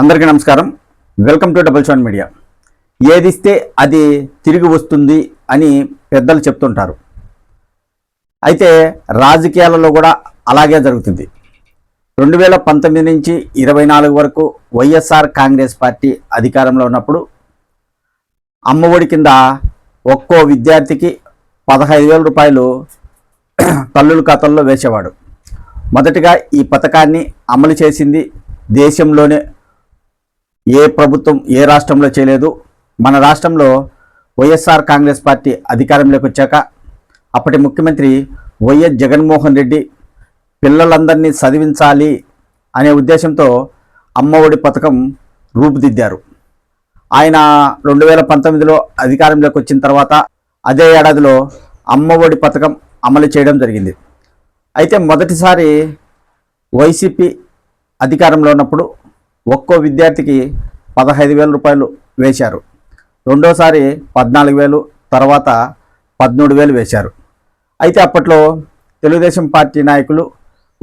అందరికీ నమస్కారం. Welcome to double seven media. ఏదిస్తే అది తిరిగి వస్తుంది అని పెద్దలు చెప్తుంటారు. అయితే రాజకీయాలలో కూడా అలాగే జరుగుతుంది. 2019 నుంచి 24 వరకు వైఎస్ఆర్ కాంగ్రెస్ పార్టీ అధికారంలో ఉన్నప్పుడు అమ్మఒడి కింద ఒక్కో విద్యార్థికి 15,000 రూపాయలు తల్లుల ఖాతాల్లో వేసేవాడు. మొదటిగా ఈ పథకాన్ని అమలు చేసింది దేశంలోనే ఏ ప్రభుత్వం ఏ రాష్ట్రంలో చేయలేదు. మన రాష్ట్రంలో వైఎస్ఆర్ కాంగ్రెస్ పార్టీ అధికారంలోకి వచ్చాక అప్పటి ముఖ్యమంత్రి వైఎస్ జగన్మోహన్ రెడ్డి పిల్లలందరినీ చదివించాలి అనే ఉద్దేశంతో అమ్మఒడి పథకం రూపుదిద్దారు. ఆయన 2019లో అధికారంలోకి వచ్చిన తర్వాత అదే ఏడాదిలో అమ్మఒడి పథకం అమలు చేయడం జరిగింది. అయితే మొదటిసారి వైసీపీ అధికారంలో ఉన్నప్పుడు ఒక్కో విద్యార్థికి 15,000 రూపాయలు వేశారు. రెండోసారి 14,000, తర్వాత 13,000 వేశారు. అయితే అప్పట్లో తెలుగుదేశం పార్టీ నాయకులు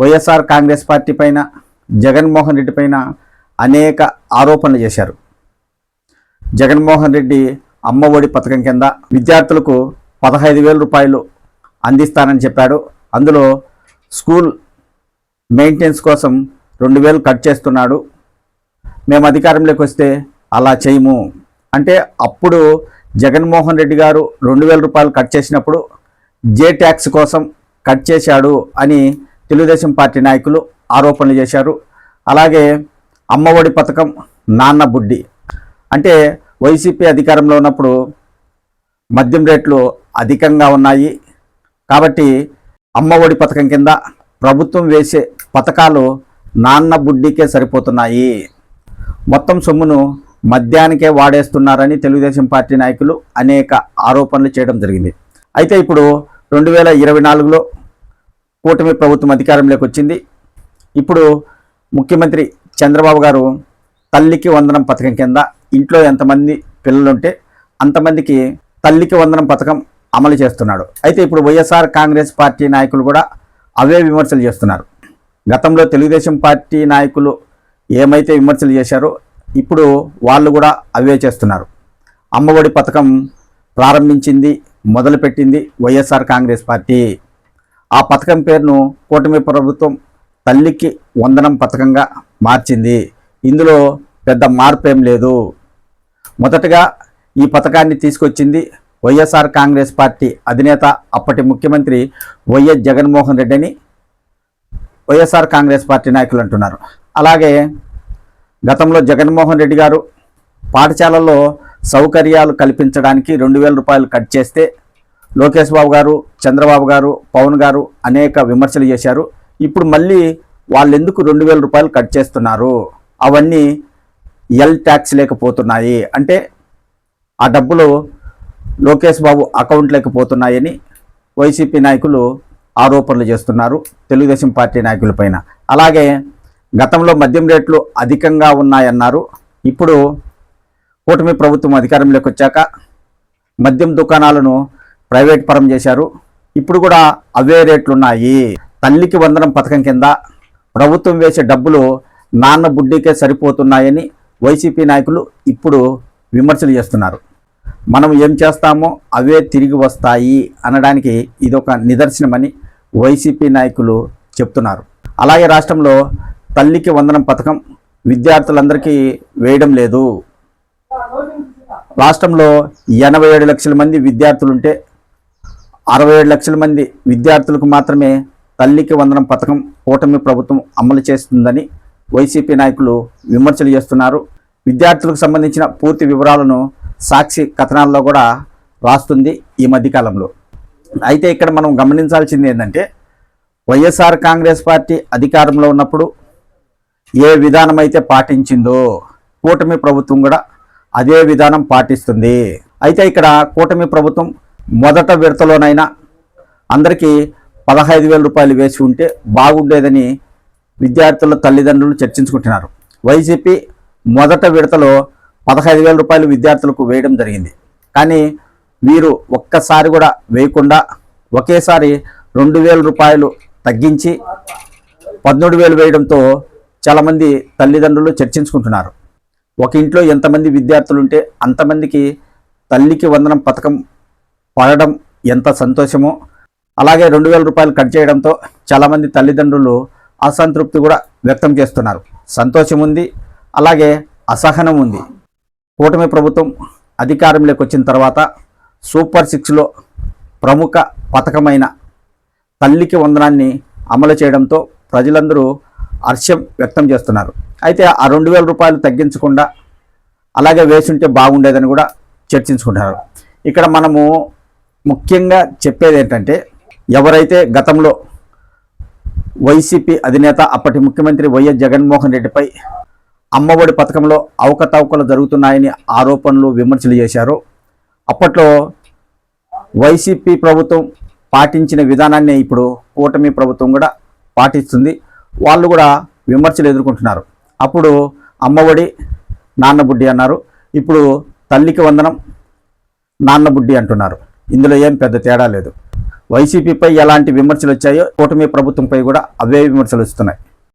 వైఎస్ఆర్ కాంగ్రెస్ పార్టీ పైన, జగన్మోహన్ రెడ్డి పైన అనేక ఆరోపణలు చేశారు. జగన్మోహన్ రెడ్డి అమ్మఒడి పథకం కింద విద్యార్థులకు 15,000 రూపాయలు అందిస్తానని చెప్పాడు. అందులో స్కూల్ మెయింటెనెన్స్ కోసం 2,000 కట్ చేస్తున్నాడు. మేము అధికారంలోకి వస్తే అలా చేయము అంటే అప్పుడు జగన్మోహన్ రెడ్డి గారు 2,000 రూపాయలు కట్ చేసినప్పుడు జే ట్యాక్స్ కోసం కట్ చేశాడు అని తెలుగుదేశం పార్టీ నాయకులు ఆరోపణలు చేశారు. అలాగే అమ్మఒడి పథకం నాన్న బుడ్డి అంటే వైసీపీ అధికారంలో ఉన్నప్పుడు మద్యం రేట్లు అధికంగా ఉన్నాయి కాబట్టి అమ్మఒడి పథకం కింద ప్రభుత్వం వేసే పథకాలు నాన్న బుడ్డికే సరిపోతున్నాయి, మొత్తం సొమ్మును మద్యానికే వాడేస్తున్నారని తెలుగుదేశం పార్టీ నాయకులు అనేక ఆరోపణలు చేయడం జరిగింది. అయితే ఇప్పుడు 2024లో కూటమి ప్రభుత్వం అధికారంలోకి వచ్చింది. ఇప్పుడు ముఖ్యమంత్రి చంద్రబాబు గారు తల్లికి వందనం పథకం కింద ఇంట్లో ఎంతమంది పిల్లలుంటే అంతమందికి తల్లికి వందనం పథకం అమలు చేస్తున్నాడు. అయితే ఇప్పుడు వైఎస్ఆర్ కాంగ్రెస్ పార్టీ నాయకులు కూడా అవే విమర్శలు చేస్తున్నారు. గతంలో తెలుగుదేశం పార్టీ నాయకులు ఏమైతే విమర్శలు చేశారో ఇప్పుడు వాళ్ళు కూడా అవే చేస్తున్నారు. అమ్మఒడి పథకం ప్రారంభించింది, మొదలుపెట్టింది వైఎస్ఆర్ కాంగ్రెస్ పార్టీ. ఆ పథకం పేరును కూటమి ప్రభుత్వం తల్లికి వందనం పథకంగా మార్చింది. ఇందులో పెద్ద మార్పు ఏం లేదు. మొదటగా ఈ పథకాన్ని తీసుకొచ్చింది వైఎస్ఆర్ కాంగ్రెస్ పార్టీ అధినేత అప్పటి ముఖ్యమంత్రి వైఎస్ జగన్మోహన్ రెడ్డి అని వైఎస్ఆర్ కాంగ్రెస్ పార్టీ నాయకులు అంటున్నారు. అలాగే గతంలో జగన్మోహన్ రెడ్డి గారు పాఠశాలల్లో సౌకర్యాలు కల్పించడానికి 2,000 రూపాయలు కట్ చేస్తే లోకేష్ బాబు గారు, చంద్రబాబు గారు, పవన్ గారు అనేక విమర్శలు చేశారు. ఇప్పుడు మళ్ళీ వాళ్ళు ఎందుకు 2,000 రూపాయలు కట్ చేస్తున్నారు, అవన్నీ ఎల్ ట్యాక్స్ లేకపోతున్నాయి అంటే ఆ డబ్బులు లోకేష్ బాబు అకౌంట్ లేకపోతున్నాయని వైసీపీ నాయకులు ఆరోపణలు చేస్తున్నారు తెలుగుదేశం పార్టీ నాయకుల పైన. అలాగే గతంలో మద్యం రేట్లు అధికంగా ఉన్నాయన్నారు. ఇప్పుడు కూటమి ప్రభుత్వం అధికారంలోకి వచ్చాక మద్యం దుకాణాలను ప్రైవేట్ పరం చేశారు. ఇప్పుడు కూడా అవే రేట్లు ఉన్నాయి. తల్లికి వందనం పథకం కింద ప్రభుత్వం వేసే డబ్బులు నాన్న బుడ్డికే సరిపోతున్నాయని వైసీపీ నాయకులు ఇప్పుడు విమర్శలు చేస్తున్నారు. మనం ఏం చేస్తామో అవే తిరిగి వస్తాయి అనడానికి ఇదొక నిదర్శనమని వైసీపీ నాయకులు చెప్తున్నారు. అలాగే రాష్ట్రంలో తల్లికి వందనం పథకం విద్యార్థులందరికీ వేయడం లేదు. రాష్ట్రంలో 87 లక్షల మంది విద్యార్థులుంటే 67 లక్షల మంది విద్యార్థులకు మాత్రమే తల్లికి వందనం పథకం కూటమి ప్రభుత్వం అమలు చేస్తుందని వైసీపీ నాయకులు విమర్శలు చేస్తున్నారు. విద్యార్థులకు సంబంధించిన పూర్తి వివరాలను సాక్షి కథనాల్లో కూడా రాస్తుంది ఈ మధ్యకాలంలో. అయితే ఇక్కడ మనం గమనించాల్సింది ఏంటంటే వైఎస్ఆర్ కాంగ్రెస్ పార్టీ అధికారంలో ఉన్నప్పుడు ఏ విధానం అయితే పాటించిందో కూటమి ప్రభుత్వం కూడా అదే విధానం పాటిస్తుంది. అయితే ఇక్కడ కూటమి ప్రభుత్వం మొదట విడతలోనైనా అందరికీ 15,000 రూపాయలు వేసి ఉంటే బాగుండేదని విద్యార్థుల తల్లిదండ్రులు చర్చించుకుంటున్నారు. వైసీపీ మొదట విడతలో 15,000 రూపాయలు విద్యార్థులకు వేయడం జరిగింది. కానీ వీరు ఒక్కసారి కూడా వేయకుండా ఒకేసారి 2,000 రూపాయలు తగ్గించి 13,000 వేయడంతో చాలామంది తల్లిదండ్రులు చర్చించుకుంటున్నారు. ఒక ఇంట్లో ఎంతమంది విద్యార్థులు ఉంటే అంతమందికి తల్లికి వందనం పథకం పడడం ఎంత సంతోషమో, అలాగే 2,000 రూపాయలు కట్ చేయడంతో చాలామంది తల్లిదండ్రులు అసంతృప్తి కూడా వ్యక్తం చేస్తున్నారు. సంతోషం ఉంది, అలాగే అసహనం ఉంది. కూటమి ప్రభుత్వం అధికారంలోకి వచ్చిన తర్వాత సూపర్ 6లో ప్రముఖ పథకమైన తల్లికి వందనాన్ని అమలు చేయడంతో ప్రజలందరూ హర్షం వ్యక్తం చేస్తున్నారు. అయితే ఆ 2,000 రూపాయలు తగ్గించకుండా అలాగే వేసుంటే బాగుండేదని కూడా చర్చించుకుంటున్నారు. ఇక్కడ మనము ముఖ్యంగా చెప్పేది ఏంటంటే, ఎవరైతే గతంలో వైసీపీ అధినేత అప్పటి ముఖ్యమంత్రి వైఎస్ జగన్మోహన్ రెడ్డిపై అమ్మఒడి పథకంలో అవకతవకలు జరుగుతున్నాయని ఆరోపణలు విమర్శలు చేశారో, అప్పట్లో వైసీపీ ప్రభుత్వం పాటించిన విధానాన్ని ఇప్పుడు కూటమి ప్రభుత్వం కూడా పాటిస్తుంది. వాళ్ళు కూడా విమర్శలు ఎదుర్కొంటున్నారు. అప్పుడు అమ్మఒడి నాన్నబుడ్డి అన్నారు, ఇప్పుడు తల్లికి వందనం నాన్నబుడ్డి అంటున్నారు. ఇందులో ఏం పెద్ద తేడా లేదు. వైసీపీపై ఎలాంటి విమర్శలు వచ్చాయో కూటమి ప్రభుత్వంపై కూడా అవే విమర్శలు వస్తున్నాయి.